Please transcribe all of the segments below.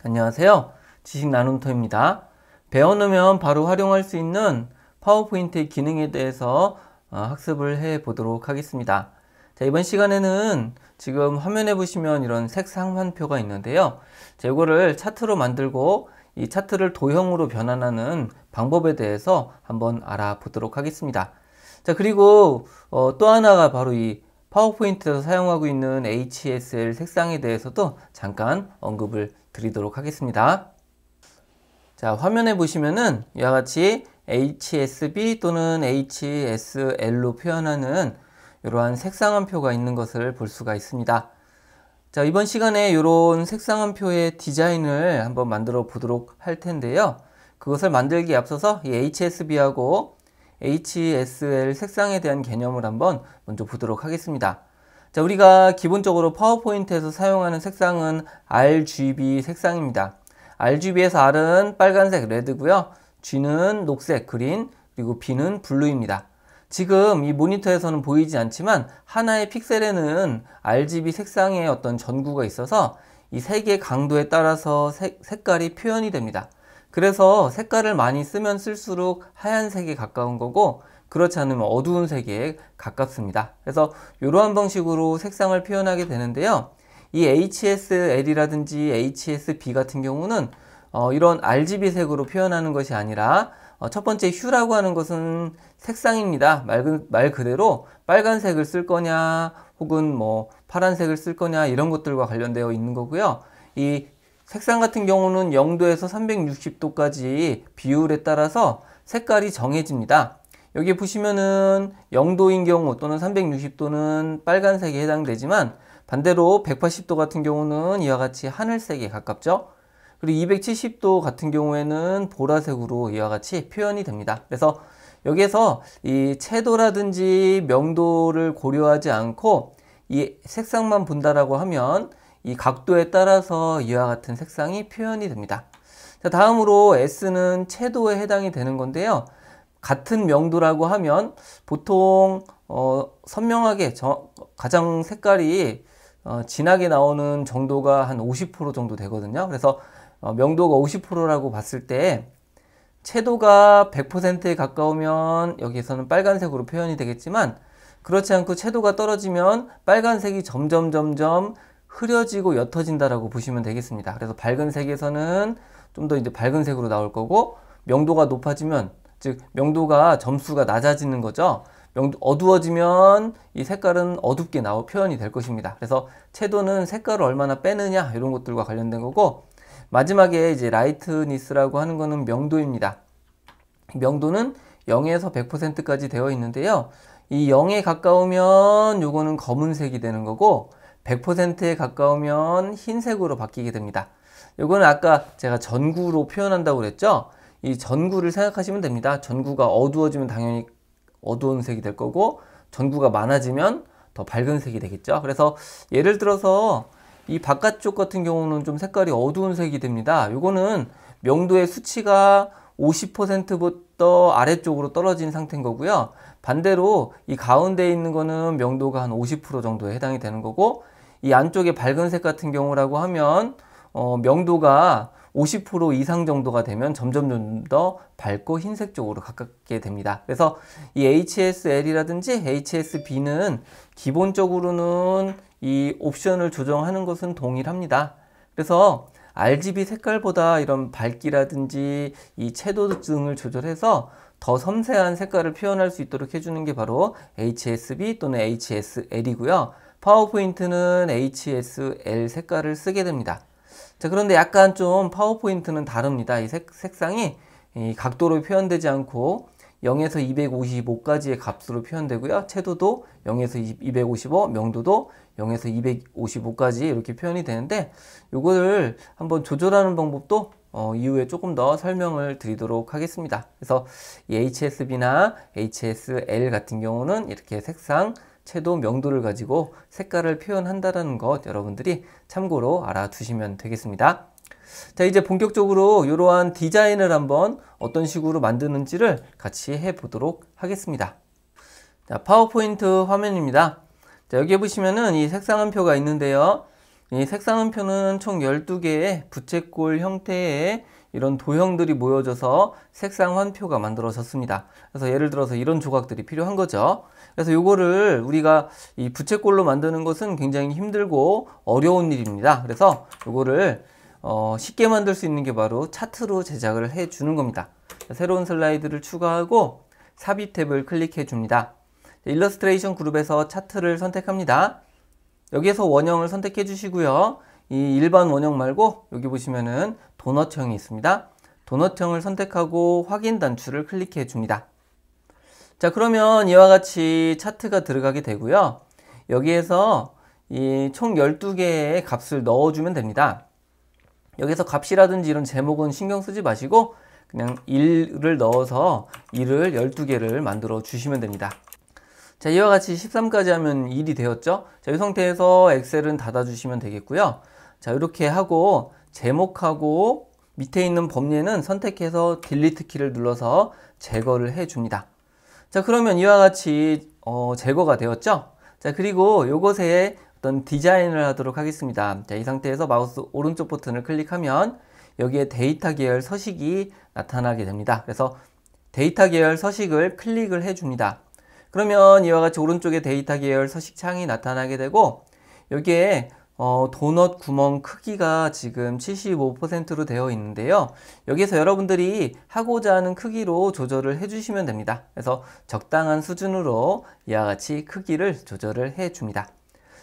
안녕하세요. 지식나눔터입니다. 배워놓으면 바로 활용할 수 있는 파워포인트의 기능에 대해서 학습을 해 보도록 하겠습니다. 자, 이번 시간에는 지금 화면에 보시면 이런 색상환표가 있는데요. 자, 이거를 차트로 만들고 이 차트를 도형으로 변환하는 방법에 대해서 한번 알아보도록 하겠습니다. 자, 그리고 또 하나가 바로 이 파워포인트에서 사용하고 있는 HSL 색상에 대해서도 잠깐 언급을 드리도록 하겠습니다. 자, 화면에 보시면은 이와 같이 HSB 또는 HSL로 표현하는 이러한 색상환표가 있는 것을 볼 수가 있습니다. 자, 이번 시간에 이런 색상환표의 디자인을 한번 만들어 보도록 할 텐데요. 그것을 만들기에 앞서서 이 HSB하고 HSL 색상에 대한 개념을 한번 먼저 보도록 하겠습니다. 자, 우리가 기본적으로 파워포인트에서 사용하는 색상은 RGB 색상입니다. RGB에서 R은 빨간색, 레드고요. G는 녹색, 그린, 그리고 B는 블루입니다. 지금 이 모니터에서는 보이지 않지만 하나의 픽셀에는 RGB 색상의 어떤 전구가 있어서 이 색의 강도에 따라서 색깔이 표현이 됩니다. 그래서 색깔을 많이 쓰면 쓸수록 하얀색에 가까운 거고, 그렇지 않으면 어두운 색에 가깝습니다. 그래서 이러한 방식으로 색상을 표현하게 되는데요. 이 HSL이라든지 HSB 같은 경우는 이런 RGB 색으로 표현하는 것이 아니라 첫 번째 Hu라고 하는 것은 색상입니다. 말 그대로 빨간색을 쓸 거냐 혹은 뭐 파란색을 쓸 거냐 이런 것들과 관련되어 있는 거고요. 이 색상 같은 경우는 0도에서 360도까지 비율에 따라서 색깔이 정해집니다. 여기 보시면은 0도인 경우 또는 360도는 빨간색에 해당되지만 반대로 180도 같은 경우는 이와 같이 하늘색에 가깝죠. 그리고 270도 같은 경우에는 보라색으로 이와 같이 표현이 됩니다. 그래서 여기에서 이 채도라든지 명도를 고려하지 않고 이 색상만 본다라고 하면 이 각도에 따라서 이와 같은 색상이 표현이 됩니다. 자, 다음으로 S는 채도에 해당이 되는 건데요. 같은 명도라고 하면 보통 선명하게 가장 색깔이 진하게 나오는 정도가 한 50% 정도 되거든요. 그래서 명도가 50%라고 봤을 때 채도가 100%에 가까우면 여기에서는 빨간색으로 표현이 되겠지만, 그렇지 않고 채도가 떨어지면 빨간색이 점점 흐려지고 옅어진다라고 보시면 되겠습니다. 그래서 밝은 색에서는 좀 더 이제 밝은 색으로 나올 거고, 명도가 높아지면, 즉 명도가 점수가 낮아지는 거죠. 어두워지면 이 색깔은 어둡게 표현이 될 것입니다. 그래서 채도는 색깔을 얼마나 빼느냐 이런 것들과 관련된 거고, 마지막에 이제 라이트니스라고 하는 거는 명도입니다. 명도는 0에서 100%까지 되어 있는데요. 이 0에 가까우면 요거는 검은색이 되는 거고, 100%에 가까우면 흰색으로 바뀌게 됩니다. 요거는 아까 제가 전구로 표현한다고 그랬죠. 이 전구를 생각하시면 됩니다. 전구가 어두워지면 당연히 어두운 색이 될 거고, 전구가 많아지면 더 밝은 색이 되겠죠. 그래서 예를 들어서 이 바깥쪽 같은 경우는 좀 색깔이 어두운 색이 됩니다. 요거는 명도의 수치가 50%부터 아래쪽으로 떨어진 상태인 거고요. 반대로 이 가운데 있는 거는 명도가 한 50% 정도에 해당이 되는 거고, 이 안쪽에 밝은색 같은 경우라고 하면 명도가 50% 이상 정도가 되면 점점 더 밝고 흰색 쪽으로 가깝게 됩니다. 그래서 이 HSL이라든지 HSB는 기본적으로는 이 옵션을 조정하는 것은 동일합니다. 그래서 RGB 색깔보다 이런 밝기라든지 이 채도 등을 조절해서 더 섬세한 색깔을 표현할 수 있도록 해주는 게 바로 HSB 또는 HSL이고요. 파워포인트는 HSL 색깔을 쓰게 됩니다. 자, 그런데 약간 좀 파워포인트는 다릅니다. 이 색상이 이 각도로 표현되지 않고 0에서 255까지의 값으로 표현되고요. 채도도 0에서 255, 명도도 0에서 255까지 이렇게 표현이 되는데, 요거를 한번 조절하는 방법도 이후에 조금 더 설명을 드리도록 하겠습니다. 그래서 이 HSB나 HSL 같은 경우는 이렇게 색상, 채도, 명도를 가지고 색깔을 표현한다는 것 여러분들이 참고로 알아두시면 되겠습니다. 자, 이제 본격적으로 이러한 디자인을 한번 어떤 식으로 만드는지를 같이 해보도록 하겠습니다. 자, 파워포인트 화면입니다. 자, 여기 보시면은 이 색상환표가 있는데요. 이 색상원표는 총 12개의 부채꼴 형태의 이런 도형들이 모여져서 색상환표가 만들어졌습니다. 그래서 예를 들어서 이런 조각들이 필요한 거죠. 그래서 요거를 우리가 이 부채꼴로 만드는 것은 굉장히 힘들고 어려운 일입니다. 그래서 요거를 쉽게 만들 수 있는 게 바로 차트로 제작을 해 주는 겁니다. 새로운 슬라이드를 추가하고 삽입 탭을 클릭해 줍니다. 일러스트레이션 그룹에서 차트를 선택합니다. 여기에서 원형을 선택해 주시고요. 이 일반 원형 말고 여기 보시면은 도넛형이 있습니다. 도넛형을 선택하고 확인 단추를 클릭해 줍니다. 자, 그러면 이와 같이 차트가 들어가게 되고요. 여기에서 이 총 12개의 값을 넣어주면 됩니다. 여기서 값이라든지 이런 제목은 신경 쓰지 마시고 그냥 1을 넣어서 1을 12개를 만들어 주시면 됩니다. 자, 이와 같이 13까지 하면 1이 되었죠. 자, 이 상태에서 엑셀은 닫아 주시면 되겠고요. 자, 이렇게 하고 제목하고 밑에 있는 범례는 선택해서 딜리트 키를 눌러서 제거를 해 줍니다. 자, 그러면 이와 같이 제거가 되었죠. 자, 그리고 요것에 어떤 디자인을 하도록 하겠습니다. 자, 이 상태에서 마우스 오른쪽 버튼을 클릭하면 여기에 데이터 계열 서식이 나타나게 됩니다. 그래서 데이터 계열 서식을 클릭을 해 줍니다. 그러면 이와 같이 오른쪽에 데이터 계열 서식 창이 나타나게 되고 여기에 도넛 구멍 크기가 지금 75%로 되어 있는데요. 여기서 여러분들이 하고자 하는 크기로 조절을 해 주시면 됩니다. 그래서 적당한 수준으로 이와 같이 크기를 조절을 해 줍니다.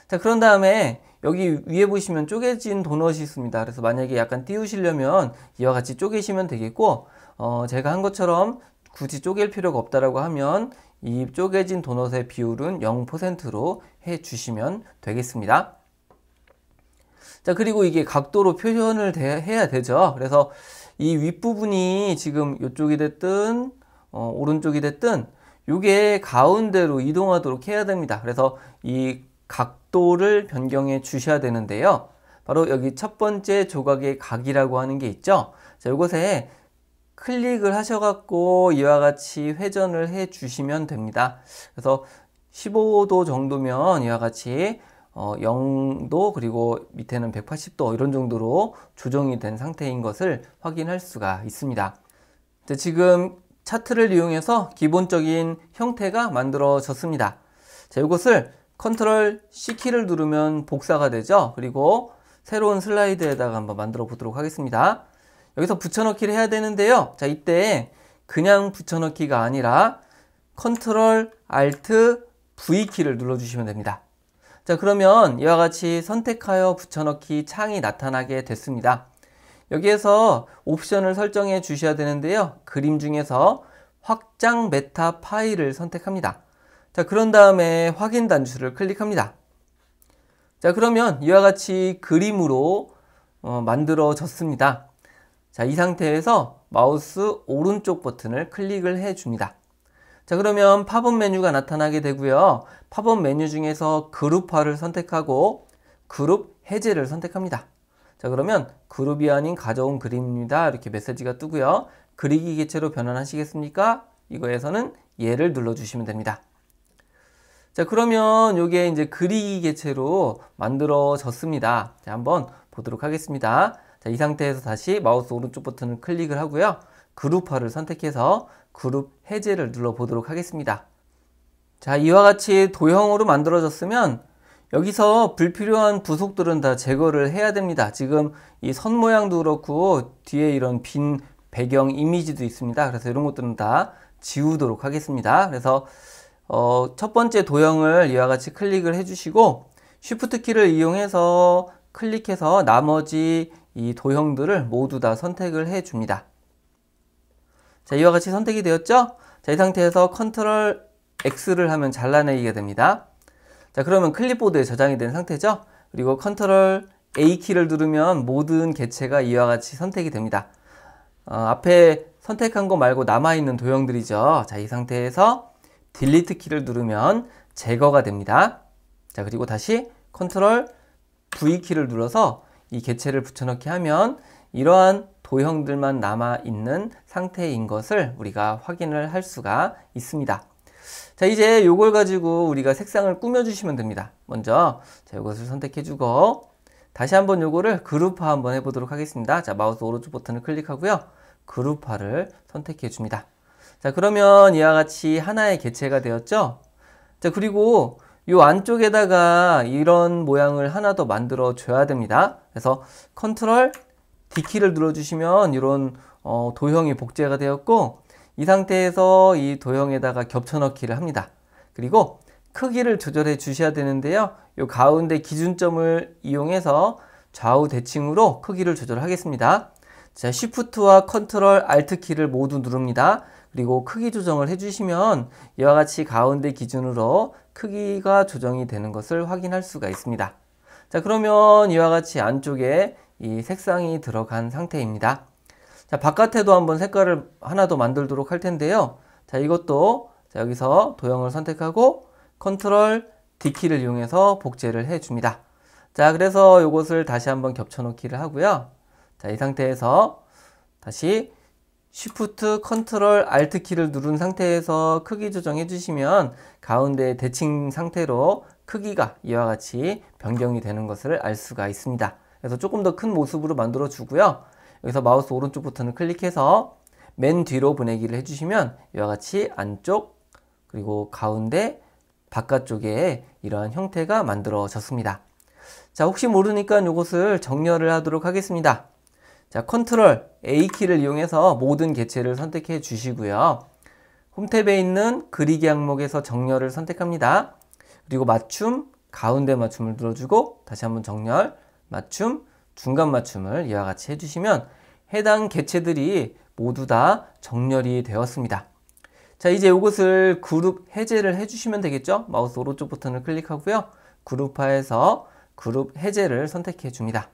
자, 그런 다음에 여기 위에 보시면 쪼개진 도넛이 있습니다. 그래서 만약에 약간 띄우시려면 이와 같이 쪼개시면 되겠고 제가 한 것처럼 굳이 쪼갤 필요가 없다라고 하면 이 쪼개진 도넛의 비율은 0%로 해 주시면 되겠습니다. 자, 그리고 이게 각도로 표현을 해야 되죠. 그래서 이 윗부분이 지금 이쪽이 됐든 오른쪽이 됐든 이게 가운데로 이동하도록 해야 됩니다. 그래서 이 각도를 변경해 주셔야 되는데요. 바로 여기 첫 번째 조각의 각이라고 하는 게 있죠. 자, 이곳에 클릭을 하셔갖고 이와 같이 회전을 해 주시면 됩니다. 그래서 15도 정도면 이와 같이 0도 그리고 밑에는 180도 이런 정도로 조정이 된 상태인 것을 확인할 수가 있습니다. 지금 차트를 이용해서 기본적인 형태가 만들어졌습니다. 자, 이것을 컨트롤 C키를 누르면 복사가 되죠. 그리고 새로운 슬라이드에다가 한번 만들어 보도록 하겠습니다. 여기서 붙여넣기를 해야 되는데요. 자, 이때 그냥 붙여넣기가 아니라 컨트롤 Alt V키를 눌러주시면 됩니다. 자, 그러면 이와 같이 선택하여 붙여넣기 창이 나타나게 됐습니다. 여기에서 옵션을 설정해 주셔야 되는데요. 그림 중에서 확장 메타 파일을 선택합니다. 자, 그런 다음에 확인 단추를 클릭합니다. 자, 그러면 이와 같이 그림으로 만들어졌습니다. 자, 이 상태에서 마우스 오른쪽 버튼을 클릭을 해 줍니다. 자, 그러면 팝업 메뉴가 나타나게 되고요. 팝업 메뉴 중에서 그룹화를 선택하고 그룹 해제를 선택합니다. 자, 그러면 그룹이 아닌 가져온 그림입니다. 이렇게 메시지가 뜨고요. 그리기 객체로 변환하시겠습니까? 이거에서는 예를 눌러주시면 됩니다. 자, 그러면 이게 이제 그리기 객체로 만들어졌습니다. 자, 한번 보도록 하겠습니다. 자, 이 상태에서 다시 마우스 오른쪽 버튼을 클릭을 하고요. 그룹화를 선택해서 그룹 해제를 눌러 보도록 하겠습니다. 자, 이와 같이 도형으로 만들어졌으면 여기서 불필요한 부속들은 다 제거를 해야 됩니다. 지금 이 선 모양도 그렇고 뒤에 이런 빈 배경 이미지도 있습니다. 그래서 이런 것들은 다 지우도록 하겠습니다. 그래서 첫 번째 도형을 이와 같이 클릭을 해주시고 Shift 키를 이용해서 클릭해서 나머지 이 도형들을 모두 다 선택을 해 줍니다. 자, 이와 같이 선택이 되었죠? 자, 이 상태에서 컨트롤 X를 하면 잘라내기가 됩니다. 자, 그러면 클립보드에 저장이 된 상태죠? 그리고 컨트롤 A키를 누르면 모든 객체가 이와 같이 선택이 됩니다. 앞에 선택한 거 말고 남아있는 도형들이죠. 자, 이 상태에서 딜리트 키를 누르면 제거가 됩니다. 자, 그리고 다시 컨트롤 V키를 눌러서 이 객체를 붙여넣기 하면 이러한 도형들만 남아있는 상태인 것을 우리가 확인을 할 수가 있습니다. 자, 이제 이걸 가지고 우리가 색상을 꾸며주시면 됩니다. 먼저 자, 이것을 선택해주고 다시 한번 요거를 그룹화 한번 해보도록 하겠습니다. 자, 마우스 오른쪽 버튼을 클릭하고요. 그룹화를 선택해 줍니다. 자, 그러면 이와 같이 하나의 개체가 되었죠? 자, 그리고 요 안쪽에다가 이런 모양을 하나 더 만들어 줘야 됩니다. 그래서 컨트롤 D키를 눌러주시면 이런 도형이 복제가 되었고, 이 상태에서 이 도형에다가 겹쳐넣기를 합니다. 그리고 크기를 조절해 주셔야 되는데요. 이 가운데 기준점을 이용해서 좌우 대칭으로 크기를 조절하겠습니다. 자, Shift와 컨트롤 Alt 키를 모두 누릅니다. 그리고 크기 조정을 해주시면 이와 같이 가운데 기준으로 크기가 조정이 되는 것을 확인할 수가 있습니다. 자, 그러면 이와 같이 안쪽에 이 색상이 들어간 상태입니다. 자, 바깥에도 한번 색깔을 하나 더 만들도록 할 텐데요. 자, 이것도 자, 여기서 도형을 선택하고 컨트롤 D키를 이용해서 복제를 해 줍니다. 자, 그래서 이것을 다시 한번 겹쳐 놓기를 하고요. 자, 이 상태에서 다시 Shift, 컨트롤 Alt 키를 누른 상태에서 크기 조정해 주시면 가운데 대칭 상태로 크기가 이와 같이 변경이 되는 것을 알 수가 있습니다. 그래서 조금 더 큰 모습으로 만들어 주고요. 여기서 마우스 오른쪽 버튼을 클릭해서 맨 뒤로 보내기를 해주시면 이와 같이 안쪽 그리고 가운데 바깥쪽에 이러한 형태가 만들어졌습니다. 자, 혹시 모르니까 이것을 정렬을 하도록 하겠습니다. 자, 컨트롤 A키를 이용해서 모든 개체를 선택해 주시고요. 홈탭에 있는 그리기 항목에서 정렬을 선택합니다. 그리고 맞춤, 가운데 맞춤을 눌러주고 다시 한번 정렬, 맞춤, 중간 맞춤을 이와 같이 해주시면 해당 개체들이 모두 다 정렬이 되었습니다. 자, 이제 이것을 그룹 해제를 해주시면 되겠죠? 마우스 오른쪽 버튼을 클릭하고요. 그룹화해서 그룹 해제를 선택해 줍니다.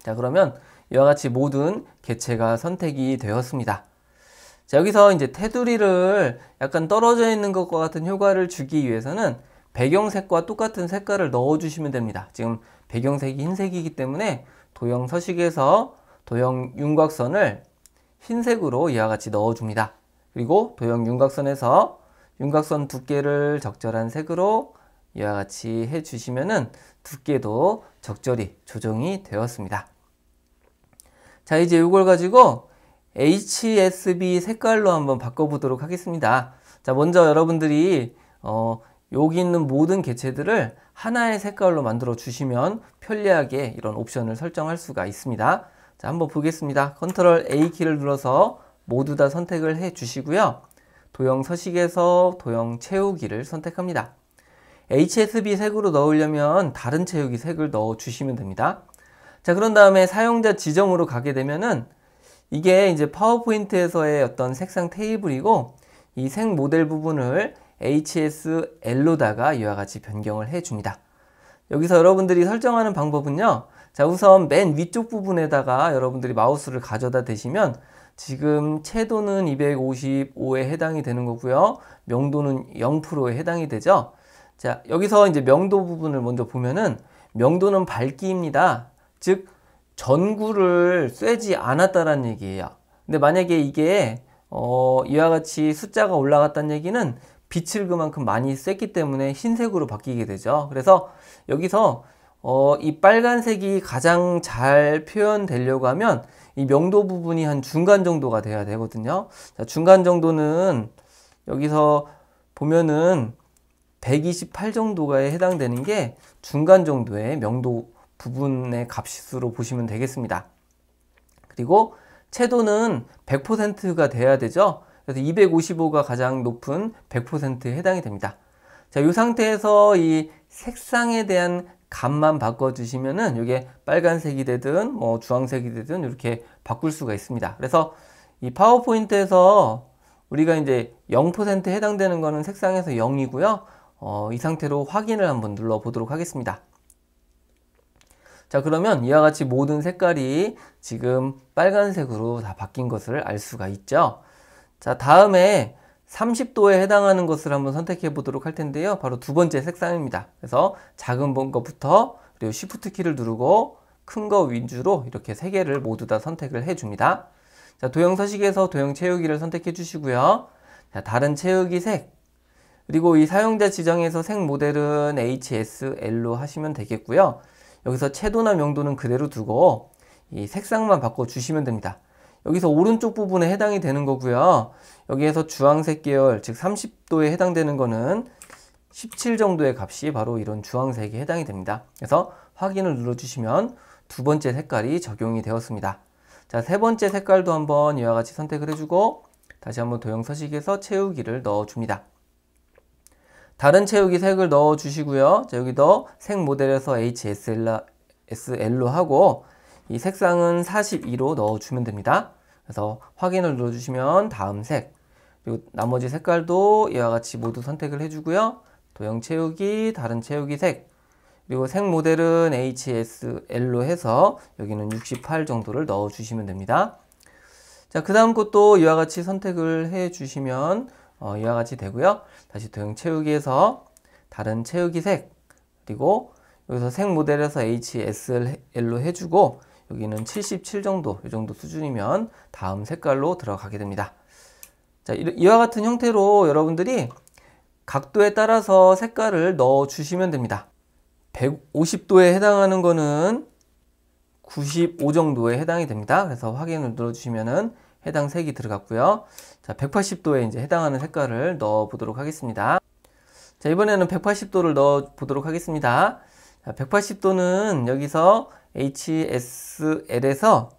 자, 그러면 이와 같이 모든 개체가 선택이 되었습니다. 자, 여기서 이제 테두리를 약간 떨어져 있는 것과 같은 효과를 주기 위해서는 배경색과 똑같은 색깔을 넣어주시면 됩니다. 지금 배경색이 흰색이기 때문에 도형 서식에서 도형 윤곽선을 흰색으로 이와 같이 넣어줍니다. 그리고 도형 윤곽선에서 윤곽선 두께를 적절한 색으로 이와 같이 해주시면은 두께도 적절히 조정이 되었습니다. 자, 이제 이걸 가지고 HSB 색깔로 한번 바꿔보도록 하겠습니다. 자, 먼저 여러분들이 여기 있는 모든 개체들을 하나의 색깔로 만들어 주시면 편리하게 이런 옵션을 설정할 수가 있습니다. 자, 한번 보겠습니다. 컨트롤 A키를 눌러서 모두 다 선택을 해 주시고요. 도형 서식에서 도형 채우기를 선택합니다. HSB 색으로 넣으려면 다른 채우기 색을 넣어 주시면 됩니다. 자, 그런 다음에 사용자 지정으로 가게 되면은 이게 이제 파워포인트에서의 어떤 색상 테이블이고 이 색 모델 부분을 HSL로다가 이와 같이 변경을 해 줍니다. 여기서 여러분들이 설정하는 방법은요. 자, 우선 맨 위쪽 부분에다가 여러분들이 마우스를 가져다 대시면 지금 채도는 255에 해당이 되는 거고요. 명도는 0%에 해당이 되죠. 자, 여기서 이제 명도 부분을 먼저 보면은 명도는 밝기입니다. 즉 전구를 쐬지 않았다라는 얘기예요. 근데 만약에 이게 이와 같이 숫자가 올라갔다는 얘기는 빛을 그만큼 많이 쐈기 때문에 흰색으로 바뀌게 되죠. 그래서 여기서 이 빨간색이 가장 잘 표현되려고 하면 이 명도 부분이 한 중간 정도가 돼야 되거든요. 자, 중간 정도는 여기서 보면은 128 정도가에 해당되는 게 중간 정도의 명도 부분의 값으로 보시면 되겠습니다. 그리고 채도는 100%가 돼야 되죠. 그래서 255가 가장 높은 100%에 해당이 됩니다. 자, 이 상태에서 이 색상에 대한 값만 바꿔주시면은 이게 빨간색이 되든 뭐 주황색이 되든 이렇게 바꿀 수가 있습니다. 그래서 이 파워포인트에서 우리가 이제 0%에 해당되는 거는 색상에서 0이고요. 이 상태로 확인을 한번 눌러 보도록 하겠습니다. 자, 그러면 이와 같이 모든 색깔이 지금 빨간색으로 다 바뀐 것을 알 수가 있죠. 자, 다음에 30도에 해당하는 것을 한번 선택해 보도록 할 텐데요. 바로 두 번째 색상입니다. 그래서 작은 것부터 그리고 Shift 키를 누르고 큰 거 위주로 이렇게 세 개를 모두 다 선택을 해 줍니다. 자, 도형 서식에서 도형 채우기를 선택해 주시고요. 자, 다른 채우기 색 그리고 이 사용자 지정에서 색 모델은 HSL로 하시면 되겠고요. 여기서 채도나 명도는 그대로 두고 이 색상만 바꿔주시면 됩니다. 여기서 오른쪽 부분에 해당이 되는 거고요. 여기에서 주황색 계열, 즉 30도에 해당되는 거는 17 정도의 값이 바로 이런 주황색에 해당이 됩니다. 그래서 확인을 눌러주시면 두 번째 색깔이 적용이 되었습니다. 자, 세 번째 색깔도 한번 이와 같이 선택을 해주고 다시 한번 도형 서식에서 채우기를 넣어줍니다. 다른 채우기 색을 넣어주시고요. 자, 여기도 색 모델에서 HSL로 하고 이 색상은 42로 넣어주면 됩니다. 그래서 확인을 눌러주시면 다음 색, 그리고 나머지 색깔도 이와 같이 모두 선택을 해주고요. 도형 채우기, 다른 채우기 색, 그리고 색 모델은 HSL로 해서 여기는 68 정도를 넣어주시면 됩니다. 자, 그 다음 것도 이와 같이 선택을 해주시면 이와 같이 되고요. 다시 도형 채우기에서 다른 채우기 색, 그리고 여기서 색 모델에서 HSL로 해주고 여기는 77 정도, 이 정도 수준이면 다음 색깔로 들어가게 됩니다. 자, 이와 같은 형태로 여러분들이 각도에 따라서 색깔을 넣어 주시면 됩니다. 150도에 해당하는 거는 95 정도에 해당이 됩니다. 그래서 확인을 눌러주시면은 해당 색이 들어갔고요. 자, 180도에 이제 해당하는 색깔을 넣어 보도록 하겠습니다. 자, 이번에는 180도를 넣어 보도록 하겠습니다. 자, 180도는 여기서 HSL에서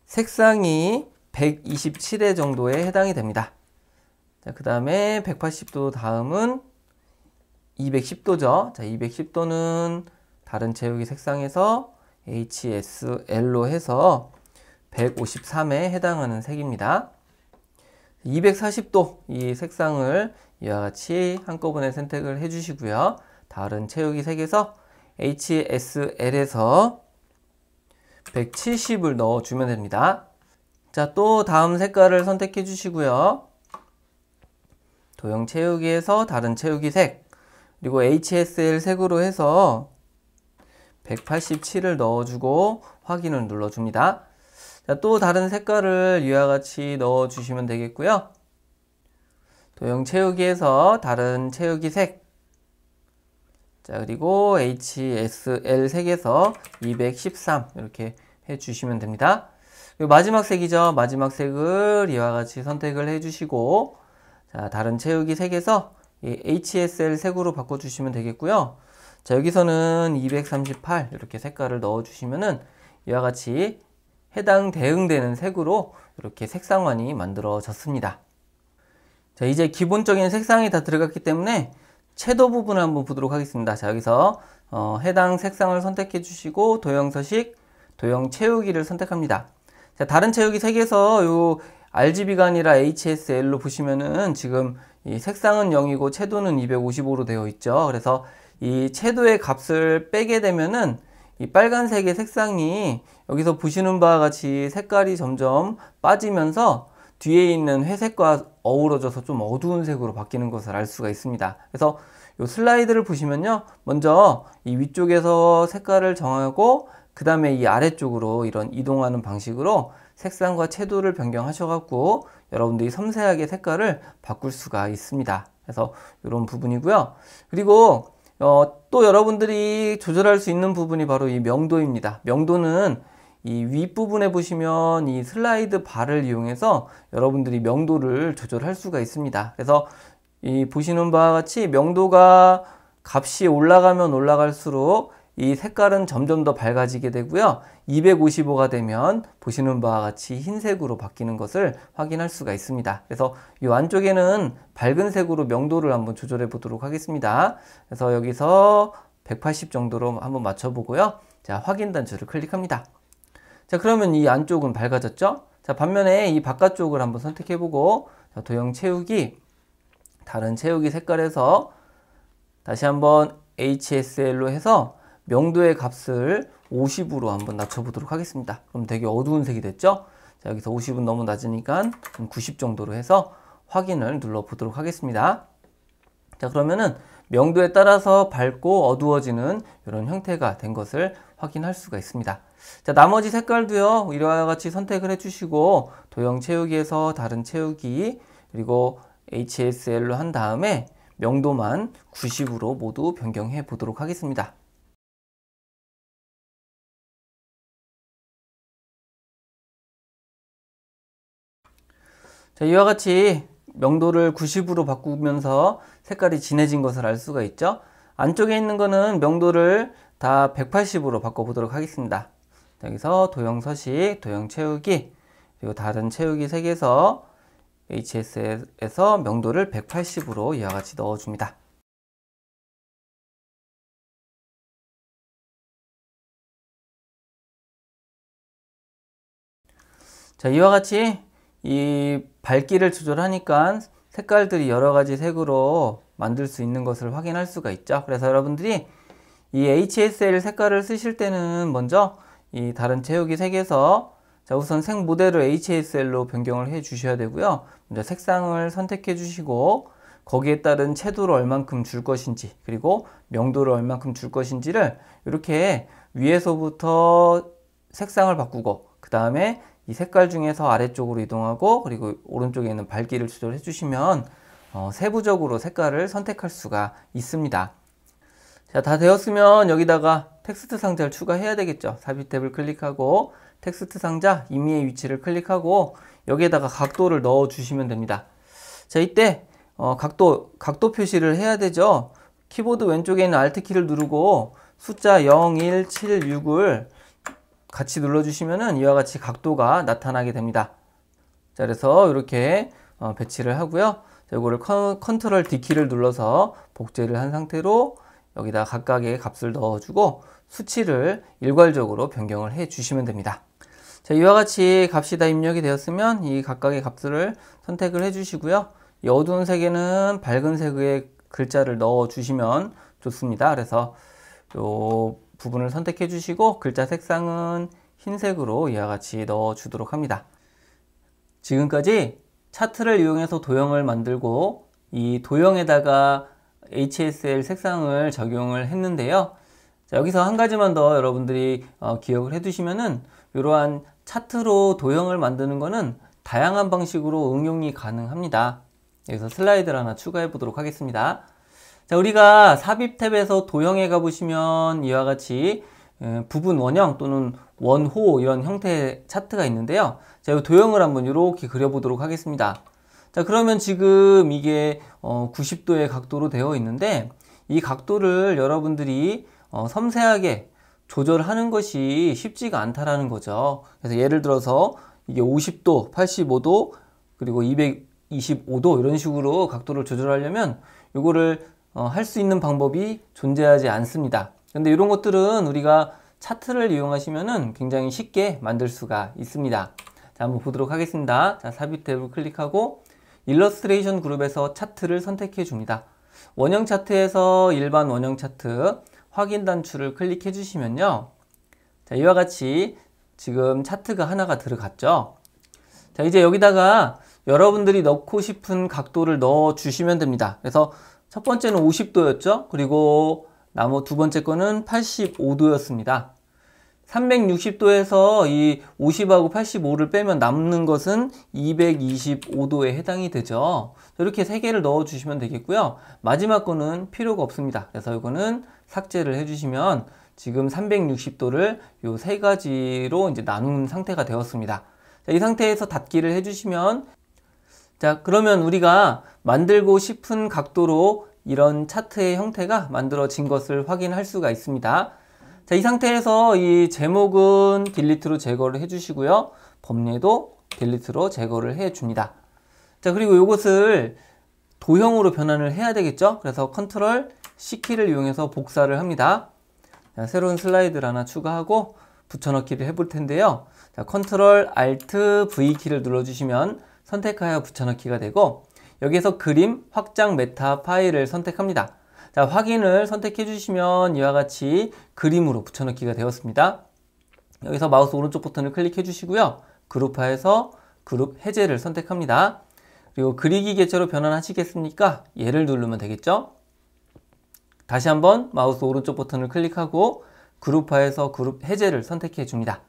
색상이 127회 정도에 해당이 됩니다. 자, 그 다음에 180도 다음은 210도죠. 자, 210도는 다른 채우기 색상에서 HSL로 해서 153에 해당하는 색입니다. 240도 이 색상을 이와 같이 한꺼번에 선택을 해주시고요. 다른 채우기 색에서 HSL에서 170을 넣어주면 됩니다. 자, 또 다음 색깔을 선택해 주시고요. 도형 채우기에서 다른 채우기 색, 그리고 HSL 색으로 해서 187을 넣어주고 확인을 눌러줍니다. 자, 또 다른 색깔을 이와 같이 넣어주시면 되겠고요. 도형 채우기에서 다른 채우기 색, 자, 그리고 HSL 색에서 213 이렇게 해주시면 됩니다. 그리고 마지막 색이죠. 마지막 색을 이와 같이 선택을 해주시고, 자, 다른 채우기 색에서 HSL 색으로 바꿔주시면 되겠고요. 자, 여기서는 238 이렇게 색깔을 넣어주시면은 이와 같이 해당 대응되는 색으로 이렇게 색상환이 만들어졌습니다. 자, 이제 기본적인 색상이 다 들어갔기 때문에 채도 부분을 한번 보도록 하겠습니다. 자, 여기서 해당 색상을 선택해 주시고 도형 서식, 도형 채우기를 선택합니다. 자, 다른 채우기 색에서 요 RGB가 아니라 HSL로 보시면은 지금 이 색상은 0이고 채도는 255로 되어 있죠. 그래서 이 채도의 값을 빼게 되면은 이 빨간색의 색상이 여기서 보시는 바와 같이 색깔이 점점 빠지면서 뒤에 있는 회색과 어우러져서 좀 어두운 색으로 바뀌는 것을 알 수가 있습니다. 그래서 이 슬라이드를 보시면요, 먼저 이 위쪽에서 색깔을 정하고 그 다음에 이 아래쪽으로 이런 이동하는 방식으로 색상과 채도를 변경하셔갖고 여러분들이 섬세하게 색깔을 바꿀 수가 있습니다. 그래서 이런 부분이고요. 그리고 또 여러분들이 조절할 수 있는 부분이 바로 이 명도입니다. 명도는 이 윗부분에 보시면 이 슬라이드 바를 이용해서 여러분들이 명도를 조절할 수가 있습니다. 그래서 이 보시는 바와 같이 명도가 값이 올라가면 올라갈수록 이 색깔은 점점 더 밝아지게 되고요. 255가 되면 보시는 바와 같이 흰색으로 바뀌는 것을 확인할 수가 있습니다. 그래서 이 안쪽에는 밝은 색으로 명도를 한번 조절해 보도록 하겠습니다. 그래서 여기서 180 정도로 한번 맞춰 보고요. 자, 확인 단추를 클릭합니다. 자, 그러면 이 안쪽은 밝아졌죠? 자, 반면에 이 바깥쪽을 한번 선택해 보고 도형 채우기, 다른 채우기 색깔에서 다시 한번 HSL로 해서 명도의 값을 50으로 한번 낮춰보도록 하겠습니다. 그럼 되게 어두운 색이 됐죠? 자, 여기서 50은 너무 낮으니까 90 정도로 해서 확인을 눌러보도록 하겠습니다. 자, 그러면은 명도에 따라서 밝고 어두워지는 이런 형태가 된 것을 확인할 수가 있습니다. 자, 나머지 색깔도요, 이와 같이 선택을 해주시고 도형 채우기에서 다른 채우기, 그리고 HSL로 한 다음에 명도만 90으로 모두 변경해 보도록 하겠습니다. 자, 이와 같이 명도를 90으로 바꾸면서 색깔이 진해진 것을 알 수가 있죠. 안쪽에 있는 거는 명도를 다 180으로 바꿔보도록 하겠습니다. 여기서 도형 서식, 도형 채우기, 그리고 다른 채우기 색에서 HS에서 명도를 180으로 이와 같이 넣어줍니다. 자, 이와 같이 이 밝기를 조절하니까 색깔들이 여러 가지 색으로 만들 수 있는 것을 확인할 수가 있죠. 그래서 여러분들이 이 HSL 색깔을 쓰실 때는 먼저 이 다른 채우기 색에서 자, 우선 색 모델을 HSL로 변경을 해 주셔야 되고요. 먼저 색상을 선택해 주시고 거기에 따른 채도를 얼만큼 줄 것인지, 그리고 명도를 얼만큼 줄 것인지를 이렇게 위에서부터 색상을 바꾸고, 그 다음에 이 색깔 중에서 아래쪽으로 이동하고, 그리고 오른쪽에 있는 밝기를 조절해 주시면 세부적으로 색깔을 선택할 수가 있습니다. 자, 다 되었으면 여기다가 텍스트 상자를 추가해야 되겠죠. 삽입 탭을 클릭하고 텍스트 상자 임의의 위치를 클릭하고 여기에다가 각도를 넣어 주시면 됩니다. 자, 이때 각도 표시를 해야 되죠. 키보드 왼쪽에 있는 Alt 키를 누르고 숫자 0, 1, 7, 6을 같이 눌러주시면은 이와 같이 각도가 나타나게 됩니다. 자, 그래서 이렇게 배치를 하고요. 자, 이거를 컨트롤 D 키를 눌러서 복제를 한 상태로 여기다 각각의 값을 넣어주고 수치를 일괄적으로 변경을 해 주시면 됩니다. 자, 이와 같이 값이 다 입력이 되었으면 이 각각의 값을 선택을 해 주시고요. 이 어두운 색에는 밝은 색의 글자를 넣어 주시면 좋습니다. 그래서 이 부분을 선택해 주시고 글자 색상은 흰색으로 이와 같이 넣어 주도록 합니다. 지금까지 차트를 이용해서 도형을 만들고 이 도형에다가 HSL 색상을 적용을 했는데요. 자, 여기서 한 가지만 더 여러분들이 기억을 해 두시면은 이러한 차트로 도형을 만드는 거는 다양한 방식으로 응용이 가능합니다. 여기서 슬라이드를 하나 추가해 보도록 하겠습니다. 자, 우리가 삽입 탭에서 도형에 가보시면 이와 같이 부분 원형 또는 원호 이런 형태의 차트가 있는데요. 자, 이 도형을 한번 이렇게 그려보도록 하겠습니다. 자, 그러면 지금 이게 90도의 각도로 되어 있는데 이 각도를 여러분들이 섬세하게 조절하는 것이 쉽지가 않다라는 거죠. 그래서 예를 들어서 이게 50도, 85도, 그리고 225도 이런 식으로 각도를 조절하려면 이거를 할 수 있는 방법이 존재하지 않습니다. 근데 이런 것들은 우리가 차트를 이용하시면은 굉장히 쉽게 만들 수가 있습니다. 자, 한번 보도록 하겠습니다. 자, 삽입 탭을 클릭하고 일러스트레이션 그룹에서 차트를 선택해 줍니다. 원형 차트에서 일반 원형 차트 확인 단추를 클릭해 주시면요. 자, 이와 같이 지금 차트가 하나가 들어갔죠. 자, 이제 여기다가 여러분들이 넣고 싶은 각도를 넣어 주시면 됩니다. 그래서 첫 번째는 50도였죠. 그리고 두 번째 거는 85도였습니다. 360도에서 이 50하고 85를 빼면 남는 것은 225도에 해당이 되죠. 이렇게 세 개를 넣어 주시면 되겠고요. 마지막 거는 필요가 없습니다. 그래서 이거는 삭제를 해 주시면 지금 360도를 요 세 가지로 이제 나눈 상태가 되었습니다. 자, 이 상태에서 닫기를 해 주시면, 자, 그러면 우리가 만들고 싶은 각도로 이런 차트의 형태가 만들어진 것을 확인할 수가 있습니다. 자, 이 상태에서 이 제목은 딜리트로 제거를 해 주시고요. 범례도 딜리트로 제거를 해 줍니다. 자, 그리고 이것을 도형으로 변환을 해야 되겠죠. 그래서 컨트롤 C키를 이용해서 복사를 합니다. 자, 새로운 슬라이드를 하나 추가하고 붙여넣기를 해볼 텐데요. 자, 컨트롤 Alt V키를 눌러주시면 선택하여 붙여넣기가 되고 여기에서 그림 확장 메타 파일을 선택합니다. 자, 확인을 선택해 주시면 이와 같이 그림으로 붙여넣기가 되었습니다. 여기서 마우스 오른쪽 버튼을 클릭해 주시고요. 그룹화해서 그룹 해제를 선택합니다. 그리고 그리기 객체로 변환하시겠습니까? 얘를 누르면 되겠죠. 다시 한번 마우스 오른쪽 버튼을 클릭하고 그룹화해서 그룹 해제를 선택해 줍니다.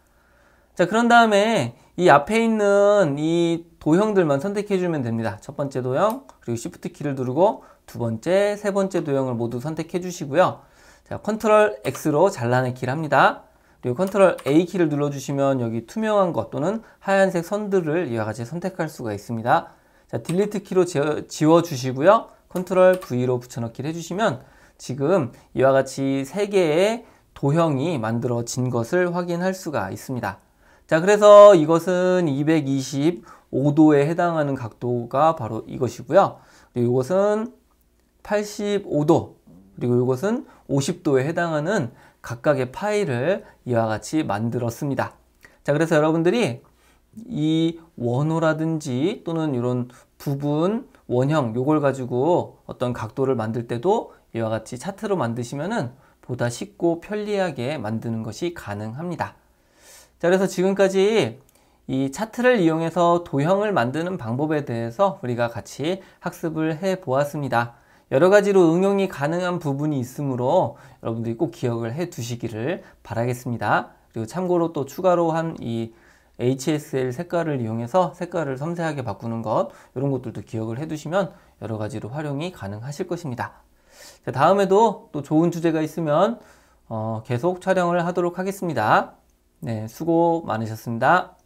자, 그런 다음에 이 앞에 있는 이 도형들만 선택해 주면 됩니다. 첫 번째 도형, 그리고 Shift 키를 누르고 두 번째, 세 번째 도형을 모두 선택해 주시고요. 자, 컨트롤 X로 잘라내기를 합니다. 그리고 컨트롤 A 키를 눌러주시면 여기 투명한 것 또는 하얀색 선들을 이와 같이 선택할 수가 있습니다. 자, 딜리트 키로 지워 주시고요. 컨트롤 V로 붙여넣기를 해주시면 지금 이와 같이 3개의 도형이 만들어진 것을 확인할 수가 있습니다. 자, 그래서 이것은 225도에 해당하는 각도가 바로 이것이고요. 그리고 이것은 85도, 그리고 이것은 50도에 해당하는 각각의 파일을 이와 같이 만들었습니다. 자, 그래서 여러분들이 이 원호라든지 또는 이런 부분, 원형 요걸 가지고 어떤 각도를 만들 때도 이와 같이 차트로 만드시면은 보다 쉽고 편리하게 만드는 것이 가능합니다. 자, 그래서 지금까지 이 차트를 이용해서 도형을 만드는 방법에 대해서 우리가 같이 학습을 해 보았습니다. 여러 가지로 응용이 가능한 부분이 있으므로 여러분들이 꼭 기억을 해 두시기를 바라겠습니다. 그리고 참고로 또 추가로 한 이 HSL 색깔을 이용해서 색깔을 섬세하게 바꾸는 것, 이런 것들도 기억을 해 두시면 여러 가지로 활용이 가능하실 것입니다. 자, 다음에도 또 좋은 주제가 있으면 계속 촬영을 하도록 하겠습니다. 네, 수고 많으셨습니다.